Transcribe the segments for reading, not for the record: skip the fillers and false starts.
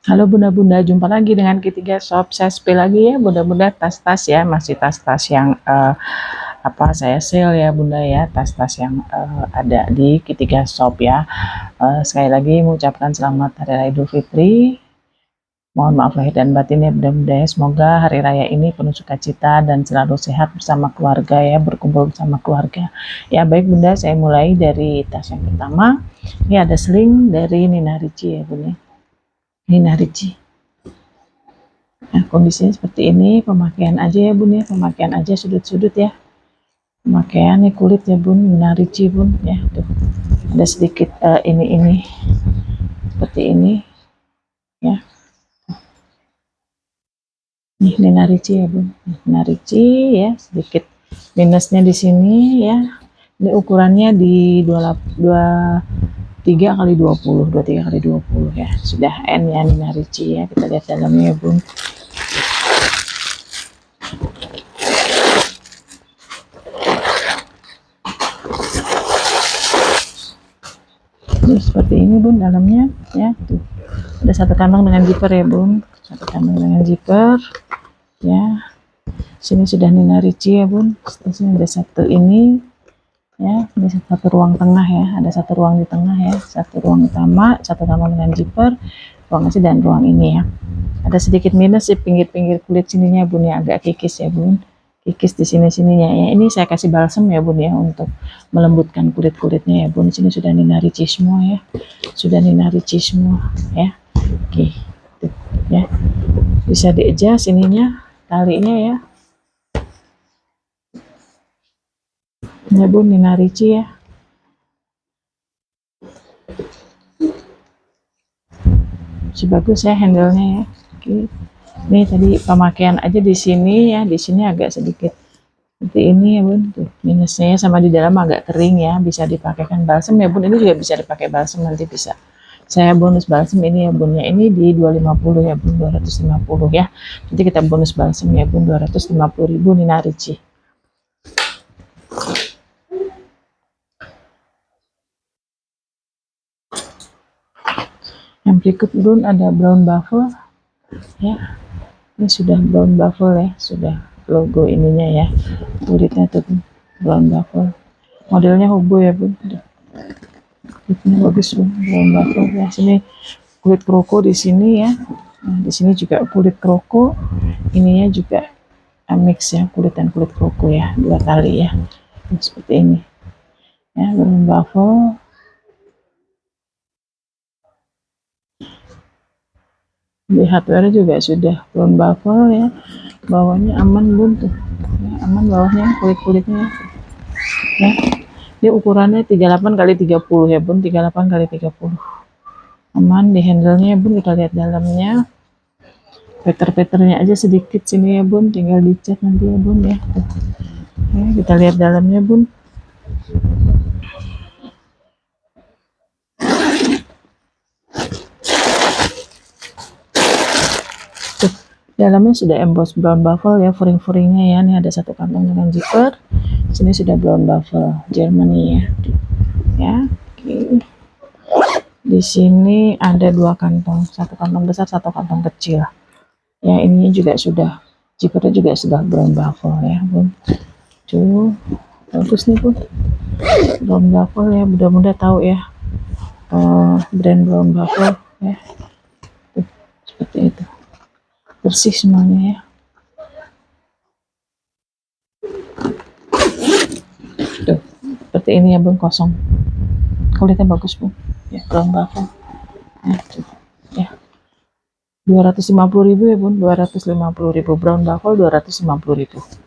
Halo bunda-bunda, jumpa lagi dengan Ketiga Shop. Saya spill lagi ya bunda-bunda, tas-tas ya, masih tas-tas yang saya sale ya bunda ya, tas-tas yang ada di Ketiga Shop ya. Sekali lagi mengucapkan selamat Hari Raya Idul Fitri. Mohon maaf lahir dan batin ya bunda-bunda ya. Semoga hari raya ini penuh sukacita dan selalu sehat bersama keluarga ya, berkumpul bersama keluarga. Ya baik bunda, saya mulai dari tas yang pertama. Ini ada sling dari Nina Ricci ya bunda. Nina Ricci. Nah, kondisinya seperti ini, pemakaian aja ya bun ya, pemakaian aja sudut-sudut ya. Pemakaian nih kulit ya bun, Nina Ricci bun ya. Tuh, ada sedikit ini seperti ini ya. Nih Nina Ricci ya bun, Nina Ricci ya, sedikit minusnya di sini ya. Ini ukurannya di 23 kali 20, 23 kali 20 ya. Sudah N ya Nina Ricci ya. Kita lihat dalamnya ya bun. Seperti ini bun dalamnya ya. Tuh, ada satu kantong dengan zipper ya bun, satu kantong dengan zipper ya. Sini sudah Nina Ricci ya bun. Sini ada satu ini ya, ini satu ruang tengah ya, ada satu ruang di tengah ya, satu ruang utama, satu kamar dengan zipper, ruang AC dan ruang ini ya. Ada sedikit minus di pinggir-pinggir kulit sininya bun ya, agak kikis ya bun, kikis di sini-sininya ya. Ini saya kasih balsam ya bun ya, untuk melembutkan kulit-kulitnya ya bun. Sini sudah Nina Ricci semua ya, sudah Nina Ricci semua ya. Oke, tuh, ya, bisa di-adjust ininya, talinya ya. Ya bun, Nina Ricci ya. Masih bagus ya handle-nya ya. Oke. Ini tadi pemakaian aja di sini ya, di sini agak sedikit seperti ini ya bun. Tuh, minusnya sama di dalam agak kering ya, bisa dipakaikan balsam ya bun. Ini juga bisa dipakai balsam, nanti bisa saya bonus balsam ini ya bun ya. Ini di 250 ya bun, 250 ya. Nanti kita bonus balsam ya bun, 250.000 Nina Ricci. Yang berikut bun ada brown buffle ya. Ini sudah brown buffle ya, sudah logo ininya ya, kulitnya tuh brown buffle, modelnya hobo ya bun. Kulitnya bagus bun, brown buffle ya. Sini kulit kroko di sini ya. Nah, di sini juga kulit kroko, ininya juga mix ya, kulit dan kulit kroko ya, dua tali ya. Seperti ini ya, brown buffle. Di hardware juga sudah brown buffle ya, bawahnya aman bun tuh ya, aman bawahnya, kulit-kulitnya ya. Ini ukurannya 38 kali 30 ya bun, 38 kali 30, aman di handle-nya ya bun. Kita lihat dalamnya, peter-peternya aja sedikit sini ya bun, tinggal dicat nanti ya bun ya. Tuh. Ya, kita lihat dalamnya bun. Tuh, dalamnya sudah emboss brown buffle ya, furing-furingnya ya. Ini ada satu kantong dengan zipper, sini sudah brown buffle Germany ya. Ya, oke. Di sini ada dua kantong, satu kantong besar, satu kantong kecil ya. Ininya juga sudah, zippernya juga sudah brown buffle ya bun. Tuh, bagus nih bun, brown buffle ya. Mudah-mudahan tahu ya brand brown buffle ya. Tuh, seperti itu, bersih semuanya ya. Tuh, seperti ini ya bun, kosong, kulitnya bagus bun ya, brown buffle ya. Tuh, ya, 250.000 ya bun, 250.000 brown buffle, 250.000.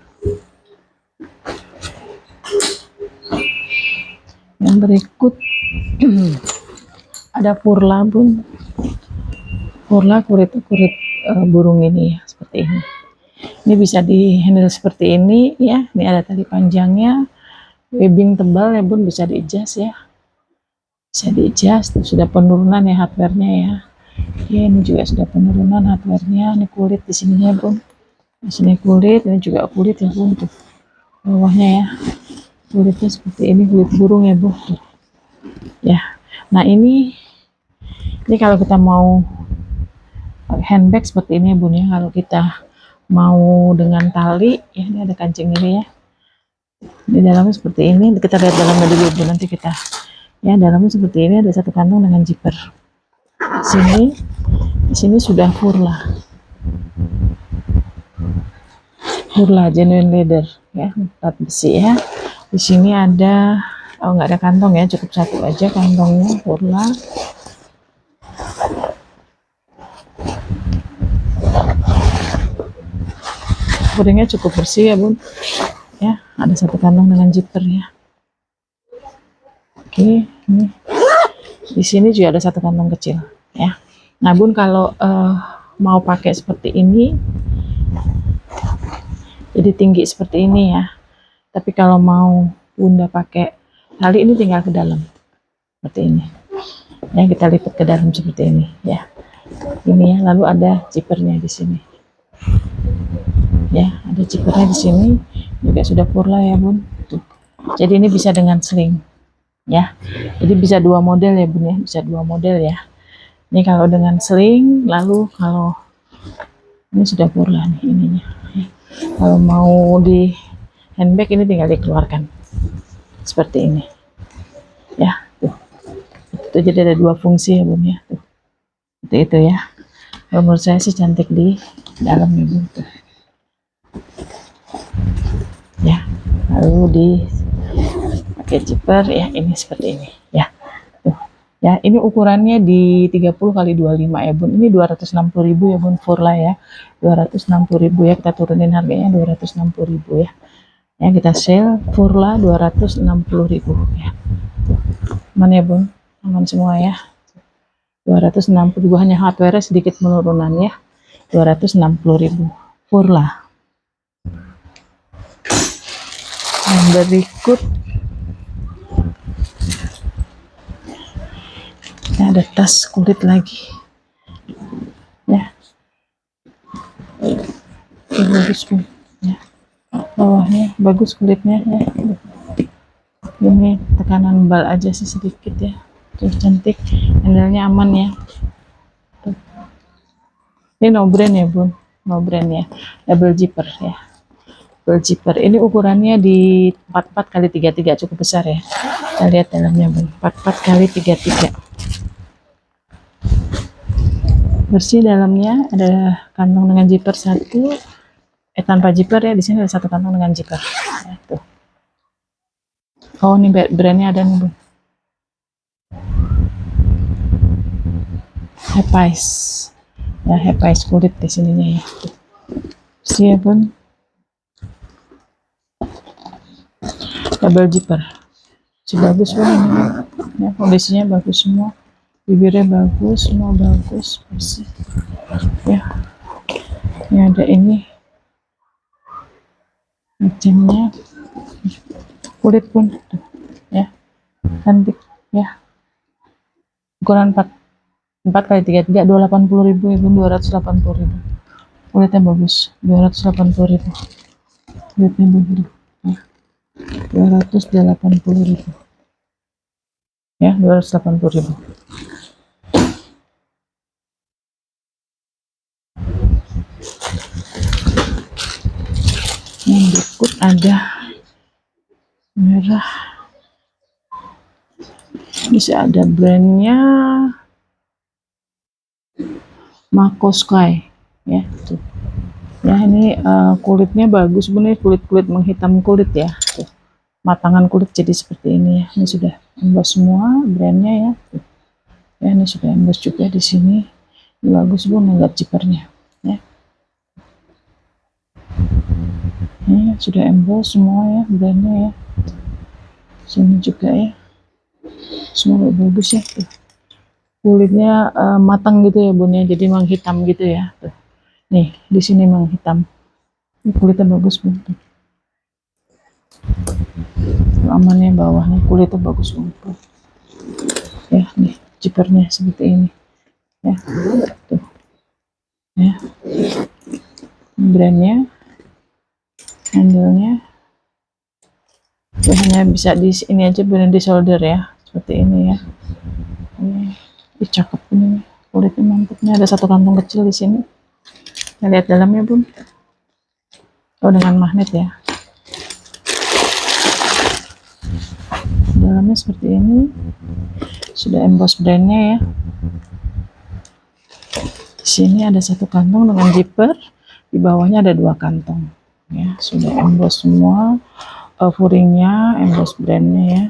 Yang berikut ada purla bun, purla kulit burung ini ya, seperti ini. Ini bisa di handle seperti ini ya. Ini ada tali panjangnya, webbing tebal ya bun, bisa di adjust ya, bisa di adjust. Sudah penurunan ya hardware-nya ya. Ya, ini juga sudah penurunan hardware-nya. Ini kulit di sininya bun, di sini kulit, ini juga kulit ya bun. Tuh, bawahnya ya, kulitnya seperti ini, kulit burung ya bun. Tuh. Ya, nah ini kalau kita mau handbag seperti ini bun ya. Kalau kita mau dengan tali ya, ini ada kancing ini ya, di dalamnya seperti ini. Kita lihat dalamnya dulu bun, nanti kita ya. Dalamnya seperti ini, ada satu kantong dengan zipper. Di sini sudah Furla genuine leather ya, empat besi ya. Di sini ada, oh nggak ada kantong ya, cukup satu aja kantongnya Furla. Kuringnya cukup bersih ya bun ya, ada satu kantong dengan zipper ya. Oke, ini di sini juga ada satu kantong kecil ya. Nah bun, kalau mau pakai seperti ini, jadi tinggi seperti ini ya, tapi kalau mau bunda pakai tali, ini tinggal ke dalam seperti ini ya, kita lipat ke dalam seperti ini ya, ini ya. Lalu ada zippernya di sini ya, ada zippernya di sini juga sudah Furla ya bun. Tuh. Jadi ini bisa dengan sling ya, jadi bisa dua model ya bun ya, bisa dua model ya. Ini kalau dengan sling, lalu kalau ini sudah Furla nih ininya ya. Kalau mau di handbag, ini tinggal dikeluarkan seperti ini ya. Tuh, itu jadi ada dua fungsi ya bun ya. Tuh, seperti itu ya. Kalau menurut saya sih cantik di dalam ya bun. Tuh. Ya, lalu di pakai zipper ya, ini seperti ini ya. Tuh. Ya, ini ukurannya di 30 kali 25 ya bun. Ini 260.000 ya bun, Furla ya. 260.000 ya, kita turunin harganya 260.000 ya. Ya, kita sale Furla 260.000 ya. Aman ya bun, aman semua ya. 260.000, hanya hardware sedikit penurunan ya. 260.000 Furla. Yang berikut ini ada tas kulit lagi ya. Ini bagus pun ya, bawahnya bagus kulitnya ya. Ini tekanan bal aja sih sedikit ya. Tuh, cantik, handle-nya aman ya. Tuh. Ini no brand ya bun, no brand ya, double zipper ya. Zipper ini ukurannya di 44 kali 33, cukup besar ya. Kita lihat dalamnya bun, 44 kali 33, bersih dalamnya. Ada kantong dengan zipper satu, tanpa zipper ya. Di sini ada satu kantong dengan zipper ya, tuh. Oh, ini brandnya ada nih bun, Hepais ya, Hepais kulit di sininya ya. Bersih ya bun, double zipper, si bagus bun ini ya. Kondisinya bagus semua, bibirnya bagus, semua bagus, bersih ya. Ini ada ini macamnya kulit pun ya, cantik ya. Ukuran 4 kali 33, 280.000 ya bun, 280.000. Kulitnya bagus, 280.000. Kulitnya bagus ya. 280.000 ya, 280.000. Yang berikut ada merah, bisa ada brandnya Mako Sky ya. Tuh. Ya, ini kulitnya bagus bun, ini kulit menghitam kulit ya. Tuh. Matangan kulit jadi seperti ini ya. Ini sudah emboss semua brandnya ya. Tuh. Ya, ini sudah emboss juga di sini. Ini bagus bun, lihat zippernya ya. Ini sudah emboss semua ya brandnya ya. Sini juga ya, semua bagus ya. Tuh. Kulitnya matang gitu ya bun ya, jadi menghitam gitu ya. Tuh. Nih di sini menghitam, ini kulitnya bagus bun. Tuh. Amannya bawahnya kulitnya bagus banget bun. Ya, nih zippernya seperti ini ya. Tuh. Ya, brandnya, handle-nya hanya bisa di ini aja, benar di shoulder ya, seperti ini ya. Ini cakep ini kulitnya mantapnya. Ada satu kantong kecil di sini. Kita lihat dalamnya bun. Oh, dengan magnet ya. Dalamnya seperti ini. Sudah emboss brandnya ya. Di sini ada satu kantong dengan zipper. Di bawahnya ada dua kantong. Ya, sudah emboss semua. Furingnya, emboss brandnya ya.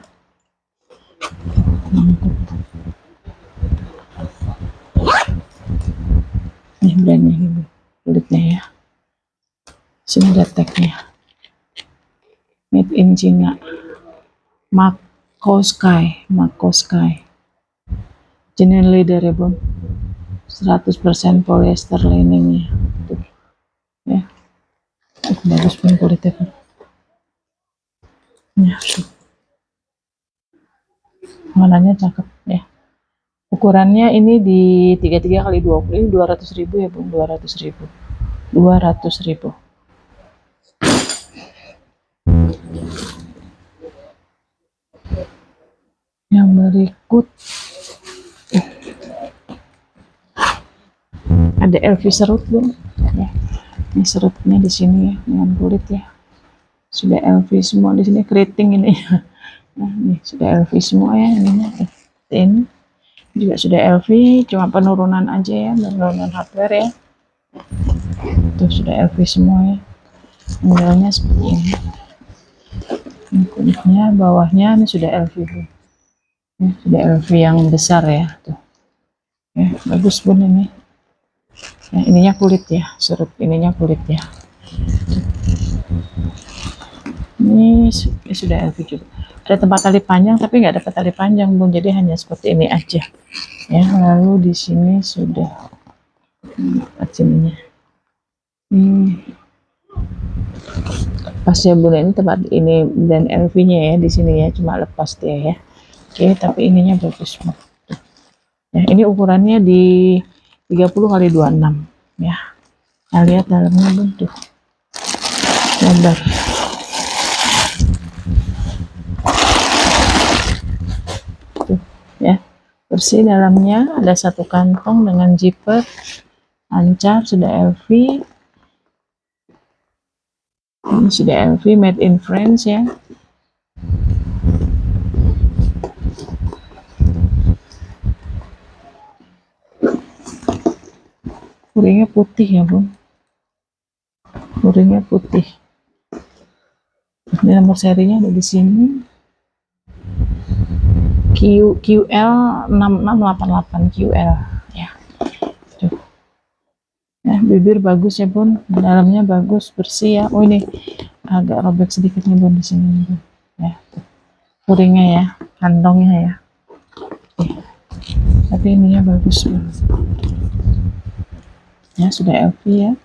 Mantap. Ini brandnya gitu, kulitnya ya. Sini ada tagnya. Made in China. Makoskai. Genuine leather ya bun. 100% polyester liningnya. Tuh. Ya. Bagus pun kulitnya pun. Ya. Warnanya cakep ya. Ukurannya ini di 33 kali 20, ini 200.000 ya bun, 200.000. Yang berikut ada LV serut bun ya. Ini serutnya di sini ya, dengan kulit ya. Sudah LV semua di sini, keriting ini. Nah, ini sudah LV semua ya, ini juga sudah LV, cuma penurunan aja ya, penurunan hardware ya. Itu sudah LV semua ya. Modelnya seperti ini. Ini kulitnya, bawahnya ini sudah LV bun. Ini sudah LV yang besar ya. Tuh. Ya, bagus bun ini. Ya, ininya kulit ya, serut ininya kulit ya. Ini sudah LV juga. Ada tempat tali panjang tapi nggak dapat tali panjang bun, jadi hanya seperti ini aja ya. Lalu di sini sudah sininya lepas ya bun, ini tempat ini dan LV nya ya di sini ya, cuma lepas dia ya. Oke, tapi ininya bagus bun ya. Ini ukurannya di 30 kali 26 ya. Nah, lihat dalamnya bun tuh, lebar. Ya, bersih dalamnya. Ada satu kantong dengan zipper, lancar, sudah LV. Ini sudah LV, made in France ya. Furingnya putih ya bun, furingnya putih. Ini nomor serinya ada di sini. QL 6688 QL ya. Tuh. Ya, bibir bagus ya bun, dalamnya bagus, bersih ya. Oh, ini agak robek sedikit nih bun di sini bun. Ya, tuh. Furingnya ya, kantongnya ya. Tapi ininya bagus bun. Ya, sudah LV ya,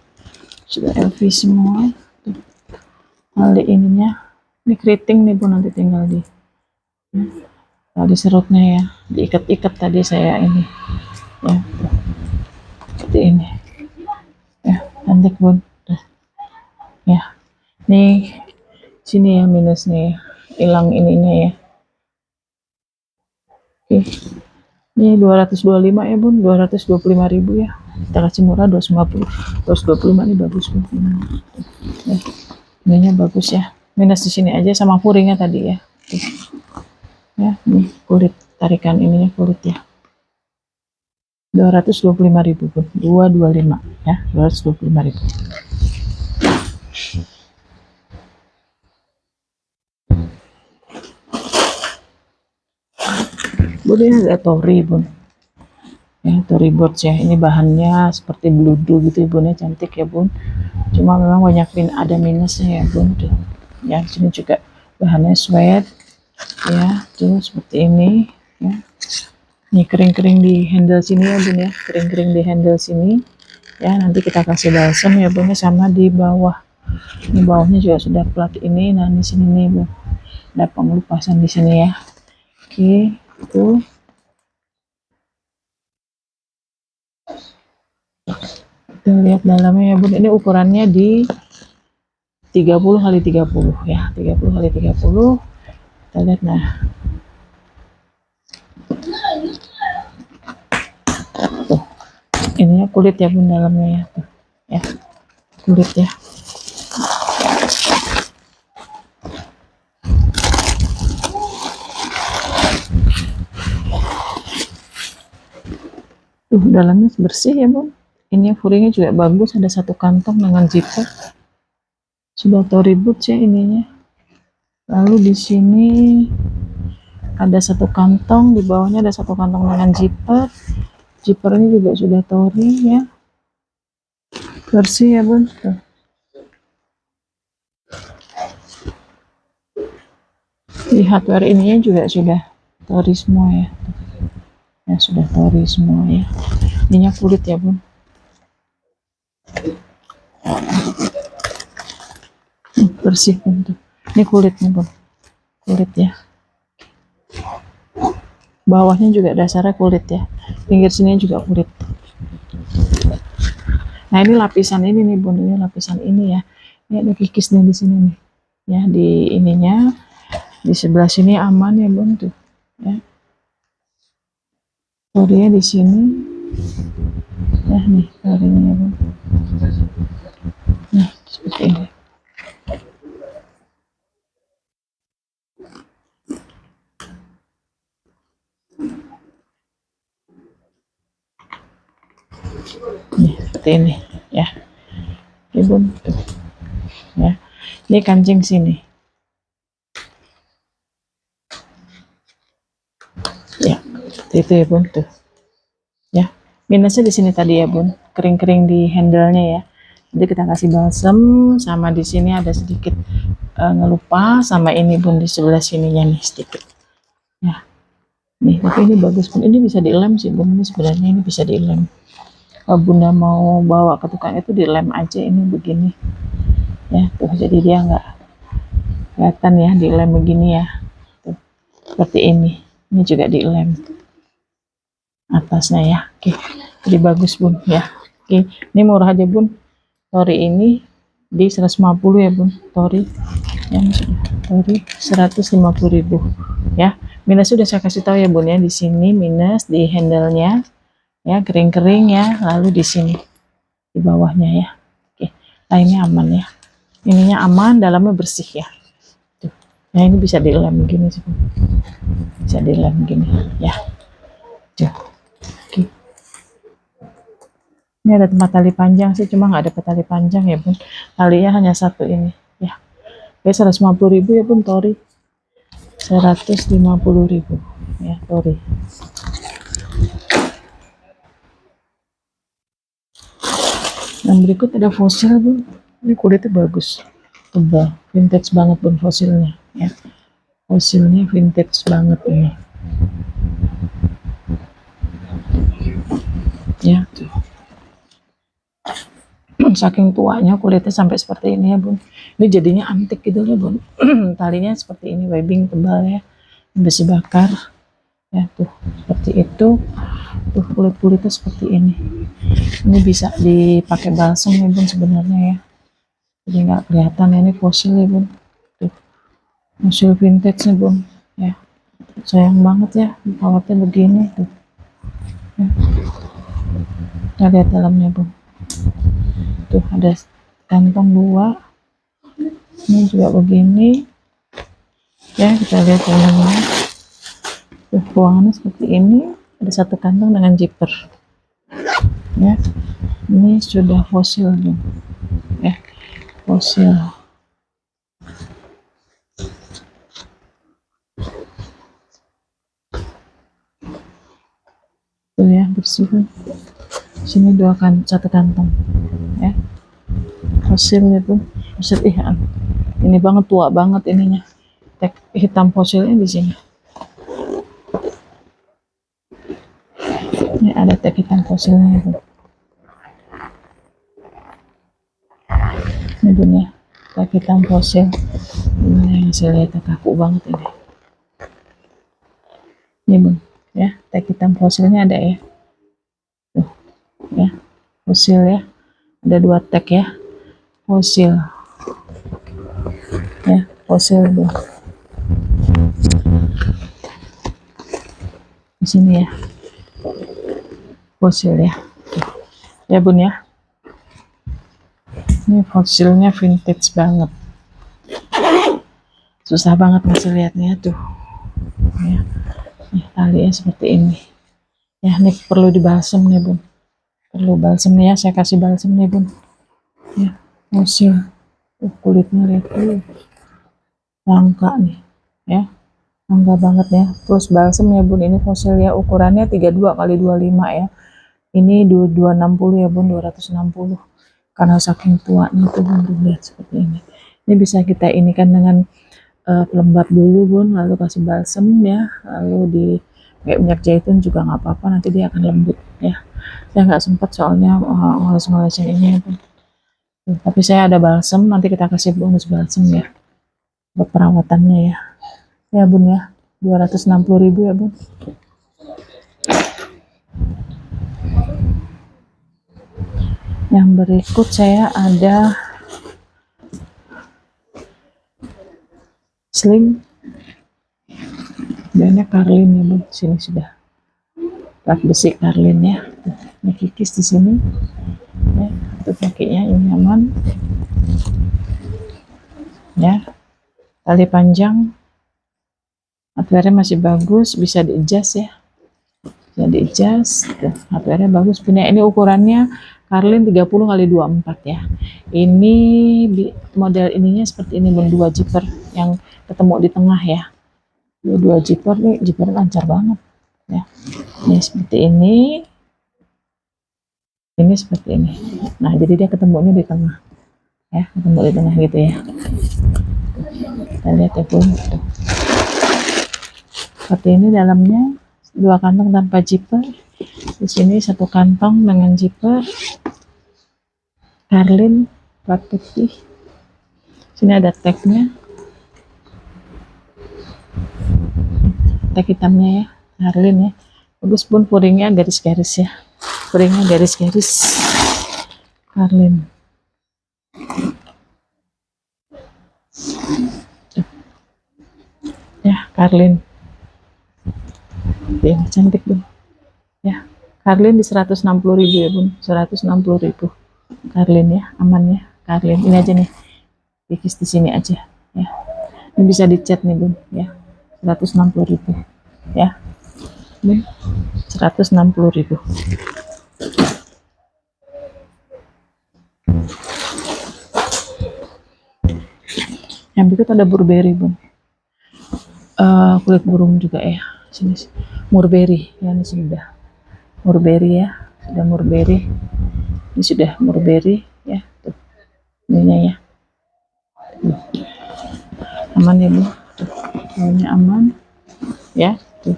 sudah LV semua. Tuh. Nanti ininya, ini keriting nih bun, nanti tinggal di tadi serutnya ya, diikat-ikat tadi saya ini ya, seperti ini ya, cantik bun ya. Nih sini ya minusnya ya, hilang ininya ya. Oke, ini 225 ya bun, 225.000 ya, kita kasih murah 250. 225 ini bagus bun ya. Ininya bagus ya, minus di sini aja sama furingnya tadi ya. Tuh. Ya, nih kulit tarikan ininya kulit ya. 225.000 pun, 225 ya, 225.000. Bun, ini ada tori bun ya, tori boards ya. Ini bahannya seperti bludu gitu ya bun ya, cantik ya bun, cuma memang banyak ada minusnya ya bun. Tuh ya, sini juga bahannya sweat ya, tuh seperti ini ya. Ini kering-kering di handle sini ya bun ya, kering-kering di handle sini ya. Nanti kita kasih balsam ya bun, sama di bawah. Ini bawahnya juga sudah plat ini. Nah, di sini nih bun, ada pengelupasan di sini ya. Oke, itu kita lihat dalamnya ya bun. Ini ukurannya di 30 kali 30 ya, 30 kali 30. Kita lihat. Nah, tuh ininya kulit ya bun, dalamnya ya tuh ya, kulit ya. Dalamnya bersih ya bun. Ini furingnya juga bagus, ada satu kantong dengan zipper. Sudah Tory Burch ya ininya. Lalu di sini ada satu kantong, di bawahnya ada satu kantong dengan zipper. Zippernya juga sudah Tory ya, bersih ya bun. Tuh. Di hardware ininya juga sudah Tory semua ya. Tuh. Ya sudah Tory semua ya. Ininya kulit ya bun. Bersih bun tuh. Ini kulitnya bun, kulit ya. Bawahnya juga dasarnya kulit ya, pinggir sini juga kulit. Nah ini lapisan ini nih bun, ini lapisan ini ya. Ini ada kikisnya di sini nih ya, di ininya, di sebelah sini aman ya bun tuh ya. Torinya di sini ya, nih torinya ya bun. Nah seperti ini. Nih seperti ini ya, ya bun tuh ya. Ini kancing sini ya, itu ya bun tuh ya. Minusnya di sini tadi ya bun, kering-kering di handle-nya ya. Jadi kita kasih balsem, sama di sini ada sedikit ngelupa, sama ini bun di sebelah sininya nih sedikit ya. Nih tapi ini bagus bun, ini bisa dilem sih bun, ini sebenarnya ini bisa dilem. Kalau bunda mau bawa ke tukang itu dilem aja ini begini ya tuh, jadi dia nggak kelihatan ya, dilem begini ya tuh, seperti ini juga dilem atasnya ya. Oke, jadi bagus bun ya. Oke, ini murah aja bun, Tory ini di 150 ya bun, Tory yang Tory 150.000 ya. Minus sudah saya kasih tahu ya bun ya, di sini minus di handle-nya ya, kering-kering ya, lalu di sini di bawahnya ya. Oke, nah ini aman ya, ininya aman, dalamnya bersih ya tuh ya. Ini bisa dilem gini sih bun, bisa dilem gini ya tuh. Oke, ini ada tempat tali panjang sih, cuma nggak ada tali panjang ya bun, talinya hanya satu ini ya. Oke, 150.000 ya bun, Tory 150.000 ya, Tory. Yang berikut ada fosil bun, ini kulitnya bagus, tebal, vintage banget bun fosilnya ya. Fosilnya vintage banget ini ya tuh. Saking tuanya kulitnya sampai seperti ini ya bun, ini jadinya antik gitu ya bun. Talinya seperti ini, webbing tebal ya, besi bakar ya tuh, seperti itu tuh, kulit-kulitnya seperti ini. Ini bisa dipakai balsam ya bun sebenarnya ya, jadi nggak kelihatan ya. Ini fosil ya bun tuh, fosil vintage nih bun ya. Sayang banget ya awetnya begini tuh ya. Kita lihat dalamnya bun tuh, ada kantong 2, ini juga begini ya. Kita lihat dalamnya tuh, ruangannya seperti ini, ada satu kantong dengan zipper ya. Ini sudah fosil bun ya, fosil tuh ya, bersih bun. Sini satu kantong ya, fosil ya bun, fosil ini banget, tua banget ininya, tag hitam fosilnya di sini. Ini ada tag hitam fosilnya bun, ini bun ya, tag hitam fosil. Ini yang saya lihat kaku banget ini bun ya, tag hitam fosilnya ada ya tuh ya, fosil ya, ada 2 tag ya, fosil ya, fosil bun di sini ya, fosil ya tuh. ya bun ya. Ini fosilnya vintage banget, susah banget masih lihatnya tuh ya. Nih talinya seperti ini ya. Ini perlu dibalsem nih bun, perlu balsem ya, saya kasih balsem nih bun ya. Fosil kulitnya lihat tuh, langka nih ya, langka banget ya. Terus balsem ya bun, ini fosil ya, ukurannya 32 kali 25 ya. Ini 260 ya bun, 260 karena saking tuanya tuh bun. Lihat seperti ini. Ini bisa kita ini kan dengan pelembab dulu bun, lalu kasih balsem ya, lalu di kayak minyak zaitun juga nggak apa-apa, nanti dia akan lembut ya. Saya nggak sempat soalnya ngoles-ngolesin ini ya bun. Tapi saya ada balsem, nanti kita kasih bonus balsem ya buat perawatannya ya. Ya bun ya, 260.000 ya bun. Yang berikut saya ada sling, banyak Carlin ya bun. Sini sudah plat besi Carlin ya. Ini kikis di sini ya, untuk kakinya ini aman ya. Tali panjang, hardware masih bagus, bisa di-adjust ya, bisa di-adjust. Hardware bagus punya. Ini ukurannya Carlin 30 kali 24 ya. Ini model ininya seperti ini bun, 2 zipper yang ketemu di tengah ya. Dua zipper nih, zipper lancar banget ya. Ini seperti ini seperti ini. Nah jadi dia ketemunya di tengah ya, ketemu di tengah gitu ya. Kita lihat ya bun, tuh. Seperti ini dalamnya, 2 kantong tanpa zipper. Di sini 1 kantong dengan zipper. Carlin plat putih. Sini ada tagnya, tag hitamnya ya, Carlin ya. Bagus bun, puringnya garis-garis ya, puringnya garis-garis Carlin. Ya Carlin, yang cantik bun ya. Carlin di 160.000 ya bun, 160.000 Carlin ya, aman ya Carlin. Ini aja nih, kikis di sini aja ya. Ini bisa dicat nih bun ya, 160.000 ya bun, 160.000. Yang berikut ada Burberry bun, kulit burung juga ya. Sini Burberry ya, ini sudah Burberry ya, sudah Burberry. Ini sudah Burberry ya, tuh ininya ya. Aman ya bu, tuh aman ya. Tuh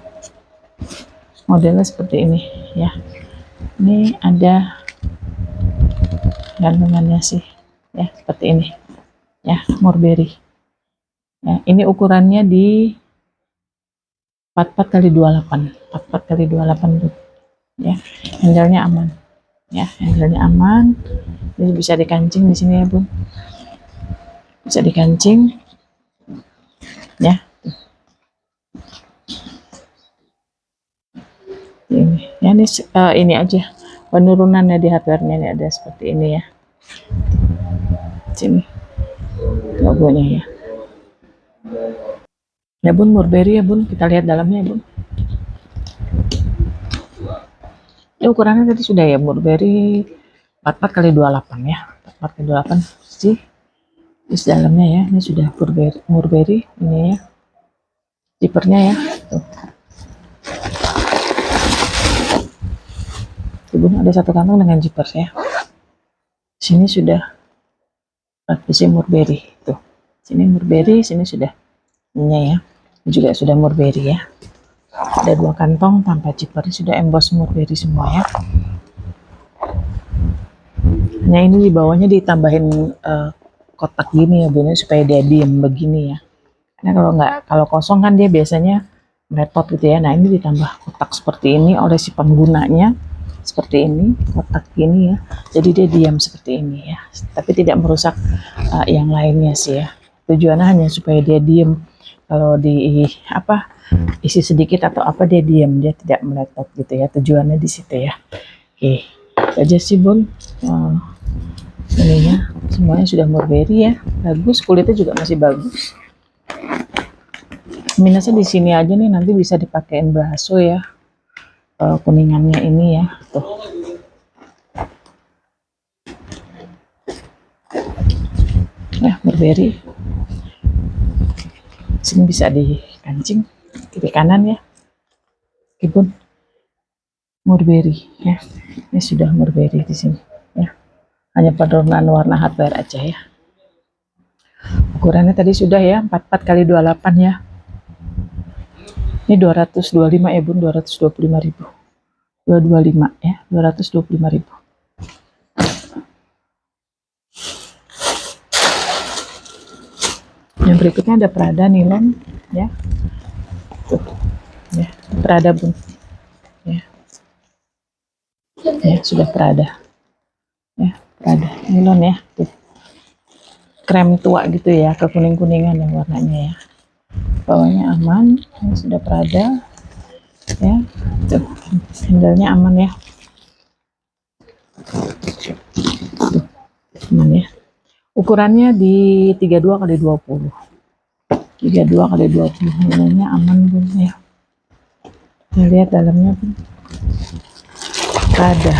modelnya seperti ini ya. Ini ada gantungannya sih ya, seperti ini ya, Burberry ya. Ini ukurannya di 44 kali 28, 44 kali 28 tuh ya. Handle-nya aman ya, handle-nya aman. Jadi bisa dikancing di sini ya bun, bisa dikancing ya. Ini ya, ini aja penurunannya di hardware-nya, ini ada seperti ini ya. Sini logonya ya. Ya bun, Burberry ya bun, kita lihat dalamnya ya bun. Ya ukurannya tadi sudah ya, Burberry 44 kali 28 ya, 44 kali 28 sih. Terus dalamnya ya, ini sudah Burberry ini ya, zippernya ya. Tuh bun, ada 1 kantong dengan zipper ya. Sini sudah besi Burberry tuh. Sini Burberry, sini sudah ini ya. Ini juga sudah Burberry ya. Ada 2 kantong tanpa zipper, sudah emboss Burberry semua ya. Nah ini di bawahnya ditambahin kotak gini ya bun, supaya dia diem begini ya. Karena kalau kosong kan dia biasanya meletot gitu ya. Nah ini ditambah kotak seperti ini oleh si penggunanya, seperti ini kotak gini ya. Jadi dia diam seperti ini ya. Tapi tidak merusak yang lainnya sih ya. Tujuannya hanya supaya dia diem. Kalau di isi sedikit atau apa dia diam, dia tidak meletot gitu ya. Tujuannya di situ ya. Oke. aja sih bun. Ininya semuanya sudah mulberry ya, bagus, kulitnya juga masih bagus. Minusnya di sini aja nih, nanti bisa dipakein bakso ya, kuningannya ini ya, tuh. Nah, mulberry sini bisa dikancing kiri kanan ya, meskipun mulberry ya, ini sudah mulberry di sini ya, hanya penurunan warna hardware aja ya. Ukurannya tadi sudah ya, 44 kali 28 ya. Ini 225 ya bun, 225.000. 225 ya, 225.000. Yang berikutnya ada Prada nilon ya. Tuh. Ya, Prada bun. Ya. Ya, sudah Prada. Ya, Prada nilon ya. Tuh. Krem tua gitu ya, kekuning-kuningan yang warnanya ya. Bawahnya aman, ini sudah Prada. Ya. Tuh. Handle-nya aman ya. Tuh. Aman ya. Ukurannya di 32 kali 20. 32 kali 20. Nilainya aman bun ya. Kita lihat dalamnya bun. Prada.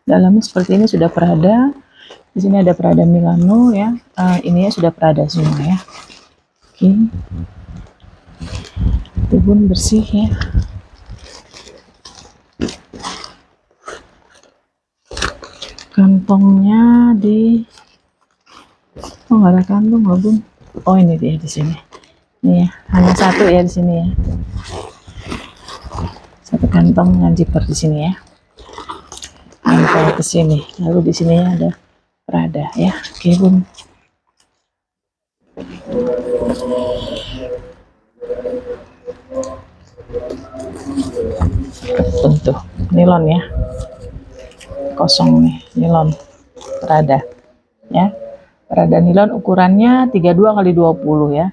Dalamnya seperti ini, sudah Prada. Di sini ada Prada Milano ya. Ini ya sudah Prada semua ya. Oke. Itu bun bersih ya. Kantongnya di, oh nggak ada kantong loh bun. Oh ini dia di sini. Ini ya, hanya satu ya di sini ya. Satu kantong dengan zipper di sini ya. Nempel ke sini. Lalu di sini ada Prada ya. Oke bun. Untuk nilon ya. Kosong nih, nilon Prada ya. Prada nilon ukurannya 32 kali 20 ya.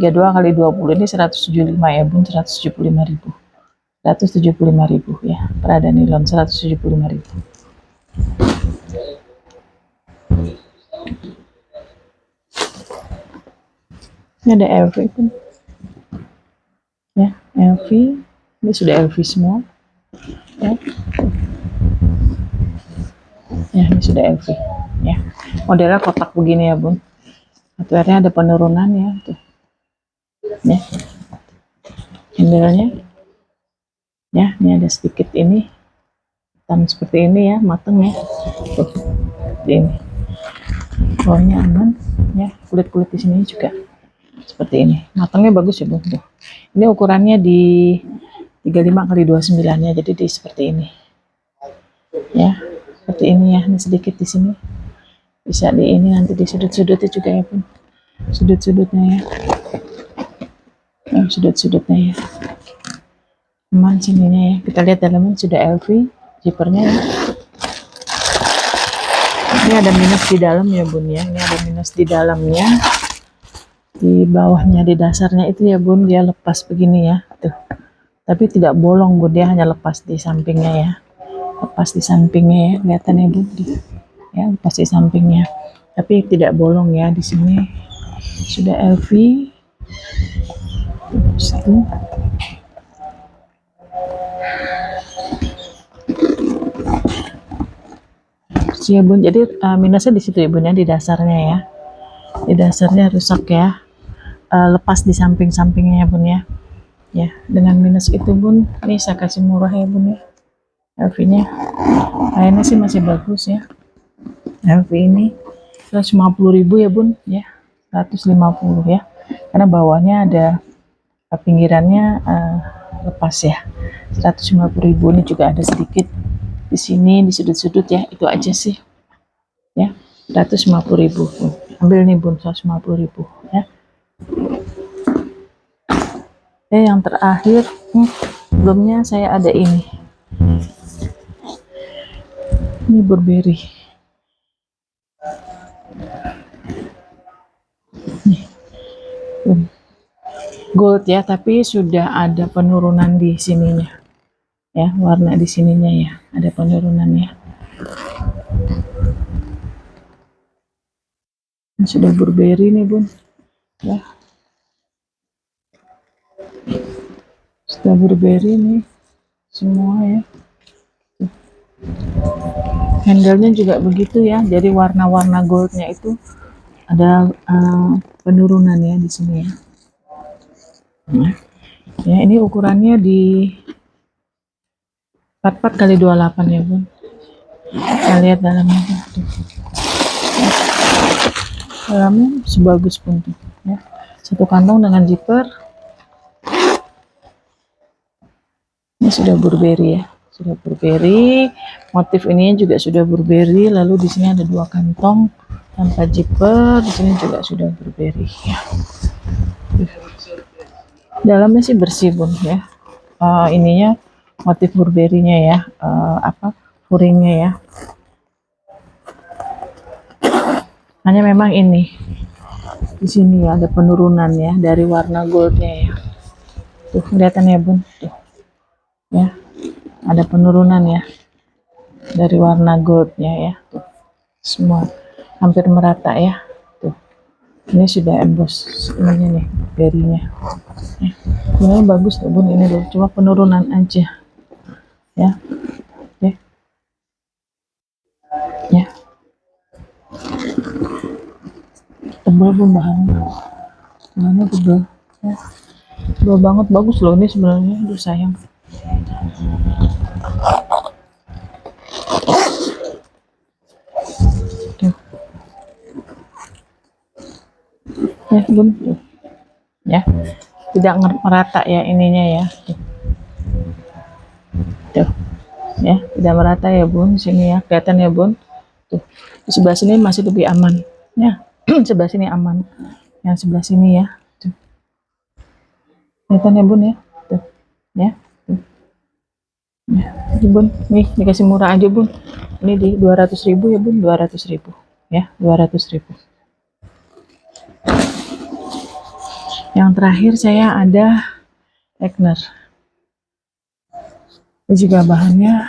32 kali 20 ini 175 ya bun, 175.000. 175.000 ya. Prada nilon 175.000. Ini ada LV pun ya, LV. Ini sudah LV semua ya. Ya, ini sudah LV ya. Modelnya kotak begini ya bun. Hardware-nya ada penurunan ya tuh. Ya. Handle-nya ya, ini ada sedikit ini hitam seperti ini ya, mateng ya. Tuh. Seperti ini. Bawahnya aman ya, kulit-kulit di sini juga seperti ini. Matangnya bagus ya bun. Tuh. Ini ukurannya di 35 kali 29 ya, jadi di seperti ini ya, seperti ini ya. Ini sedikit di sini, bisa di ini nanti di sudut-sudutnya juga ya bun, sudut-sudutnya ya, sudut-sudutnya ya aman sininya ya. Kita lihat dalamnya sudah LV, zippernya ya. Ini ada minus di dalam ya bun ya, ini ada minus di dalamnya, di bawahnya, di dasarnya itu ya bun, dia lepas begini ya tuh, tapi tidak bolong bun, dia hanya lepas di sampingnya ya, lepas di sampingnya ya, kelihatan ya bun ya, lepas di sampingnya, tapi tidak bolong ya. Di sini sudah LV satu. Ya bun, jadi minusnya di situ ya bun ya, di dasarnya ya, di dasarnya rusak ya, lepas di samping-sampingnya ya bun ya. Ya, dengan minus itu bun, ini saya kasih murah ya bun ya. LV nya kayaknya sih masih bagus ya. LV ini 150.000 ya bun ya, 150 ya, karena bawahnya ada pinggirannya lepas ya. 150.000. Ini juga ada sedikit di sini di sudut-sudut ya, itu aja sih ya. 150.000 bun. Ambil nih bun, 150.000 ya. Yang terakhir sebelumnya saya ada ini Burberry nih, gold ya, tapi sudah ada penurunan di sininya ya, warna di sininya ya, ada penurunannya. Sudah Burberry nih bun ya, sudah Burberry nih semua ya. Handle-nya juga begitu ya, jadi warna-warna goldnya itu ada penurunan ya di sini ya. Nah, ya ini ukurannya di 44 kali 28 ya bun. Kita lihat dalamnya tuh. Dalamnya sebagus pun tuh ya. Satu kantong dengan zipper. Ini sudah Burberry ya, sudah Burberry. Motif ininya juga sudah Burberry. Lalu di sini ada 2 kantong tanpa zipper. Di sini juga sudah Burberry ya. Dalamnya sih bersih bun ya. Ininya motif Burberry-nya ya, furingnya ya. Hanya memang ini di sini ya ada penurunan ya dari warna goldnya ya. Tuh kelihatan ya bun, tuh ya ada penurunan ya dari warna goldnya ya. Tuh semua hampir merata ya. Tuh ini sudah emboss ininya nih, berinya. Sebenarnya bagus tuh bun, ini loh cuma penurunan aja ya. Oke ya, tebal pun bahannya tebal ya, tebal banget, bagus loh ini sebenarnya. Aduh sayang, tuh ya bun, tuh ya tidak merata ya ininya ya. Tuh ya tidak merata ya bun, sini ya kelihatan ya bun. Tuh di sebelah sini masih lebih aman ya. Sebelah sini aman, yang sebelah sini ya. Tuh kelihatan ya bun ya. Tuh ya, tuh. Ya bun, nih dikasih murah aja bun, ini di 200.000 ya bun, 200.000 ya, 200.000. Yang terakhir saya ada Egner, ini juga bahannya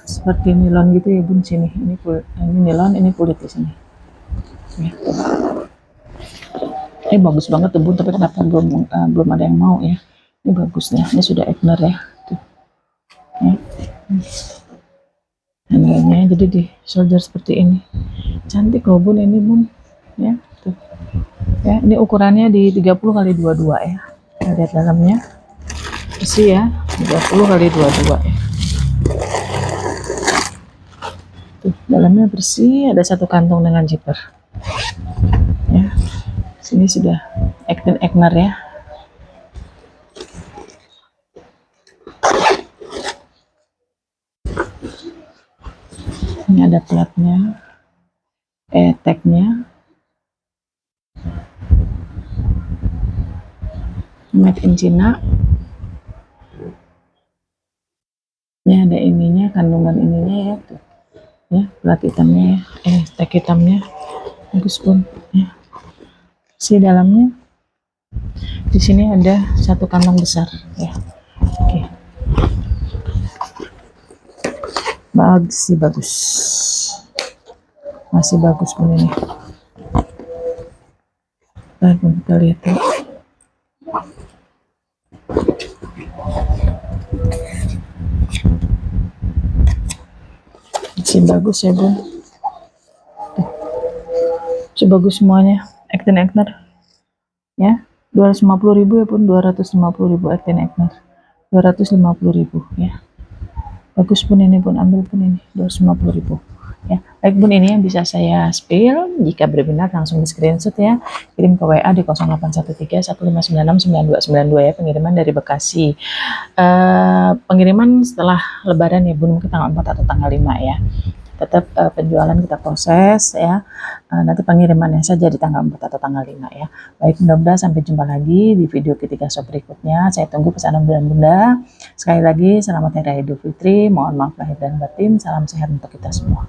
seperti nilon gitu ya bun. Sini ini nilon, ini kulit di sini ya. Ini bagus banget tuh bun, tapi kenapa belum ada yang mau ya. Ini bagus ya, ini sudah Egner ya. Tuh ya. Handlenya jadi di shoulder seperti ini, cantik loh bun ini bun ya. Tuh ya, ini ukurannya di 30 kali 22 ya. Kita lihat dalamnya bersih ya, 30 kali 22 ya. Tuh dalamnya bersih, ada 1 kantong dengan zipper ya. Sini sudah Egner ya. Ini ada platnya, tagnya made in China. Ini ada ininya, kandungan ininya ya tuh ya, plat hitamnya ya, tag hitamnya bagus pun ya. Si dalamnya di sini ada 1 kantong besar ya. Oke, bagus, masih bagus pun ini. Kita lihat ya. Masih bagus ya bun, sebagus semuanya. Egner ya, 250.000 ya bun, 250.000 Egner, 250.000 ya. Bagus pun ini pun, ambil pun ini 250.000 ya. Baik bun, ini yang bisa saya spill. Jika berminat langsung di screenshot ya, kirim ke WA di 0813 1596 9292 ya. Pengiriman dari Bekasi. Pengiriman setelah Lebaran ya bun, mungkin tanggal 4 atau tanggal 5 ya. Tetap penjualan kita proses ya. Nanti pengirimannya saja di tanggal 4 atau tanggal 5 ya. Baik, mudah-mudahan sampai jumpa lagi di video ketiga shop berikutnya. Saya tunggu pesanan bunda. Sekali lagi selamat Hari Raya Idul Fitri. Mohon maaf lahir dan batin. Salam sehat untuk kita semua.